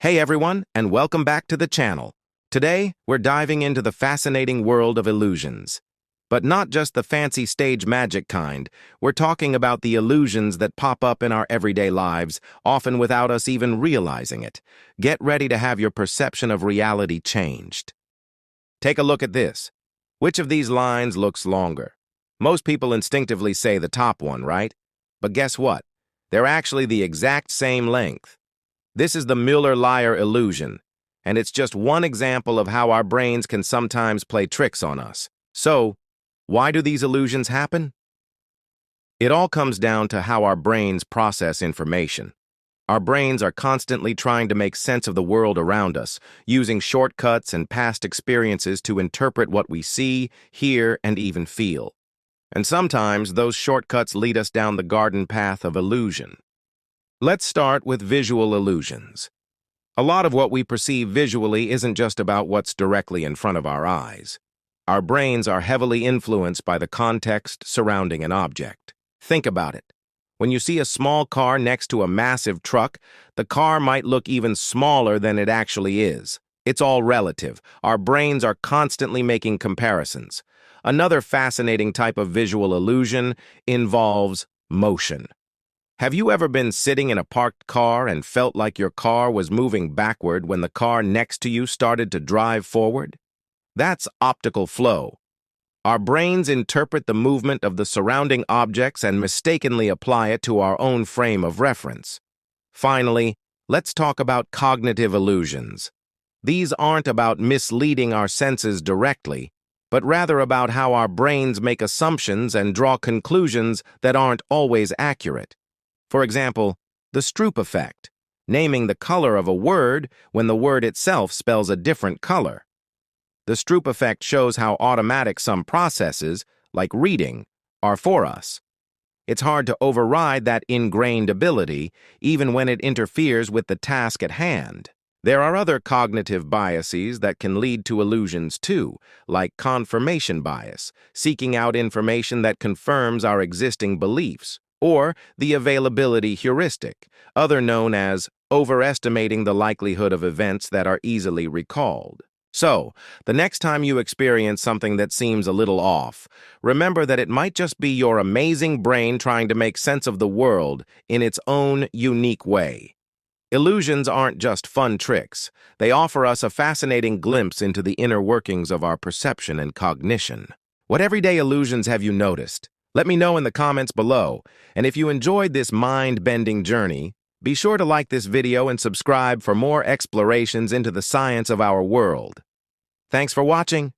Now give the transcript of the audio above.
Hey everyone, and welcome back to the channel. Today, we're diving into the fascinating world of illusions. But not just the fancy stage magic kind. We're talking about the illusions that pop up in our everyday lives, often without us even realizing it. Get ready to have your perception of reality changed. Take a look at this. Which of these lines looks longer? Most people instinctively say the top one, right? But guess what? They're actually the exact same length. This is the Müller-Lyer illusion, and it's just one example of how our brains can sometimes play tricks on us. So, why do these illusions happen? It all comes down to how our brains process information. Our brains are constantly trying to make sense of the world around us, using shortcuts and past experiences to interpret what we see, hear, and even feel. And sometimes those shortcuts lead us down the garden path of illusion. Let's start with visual illusions. A lot of what we perceive visually isn't just about what's directly in front of our eyes. Our brains are heavily influenced by the context surrounding an object. Think about it. When you see a small car next to a massive truck, the car might look even smaller than it actually is. It's all relative. Our brains are constantly making comparisons. Another fascinating type of visual illusion involves motion. Have you ever been sitting in a parked car and felt like your car was moving backward when the car next to you started to drive forward? That's optical flow. Our brains interpret the movement of the surrounding objects and mistakenly apply it to our own frame of reference. Finally, let's talk about cognitive illusions. These aren't about misleading our senses directly, but rather about how our brains make assumptions and draw conclusions that aren't always accurate. For example, the Stroop effect, naming the color of a word when the word itself spells a different color. The Stroop effect shows how automatic some processes, like reading, are for us. It's hard to override that ingrained ability, even when it interferes with the task at hand. There are other cognitive biases that can lead to illusions too, like confirmation bias, seeking out information that confirms our existing beliefs, or the availability heuristic, other known as overestimating the likelihood of events that are easily recalled. So, the next time you experience something that seems a little off, remember that it might just be your amazing brain trying to make sense of the world in its own unique way. Illusions aren't just fun tricks. They offer us a fascinating glimpse into the inner workings of our perception and cognition. What everyday illusions have you noticed? Let me know in the comments below, and if you enjoyed this mind-bending journey, be sure to like this video and subscribe for more explorations into the science of our world. Thanks for watching.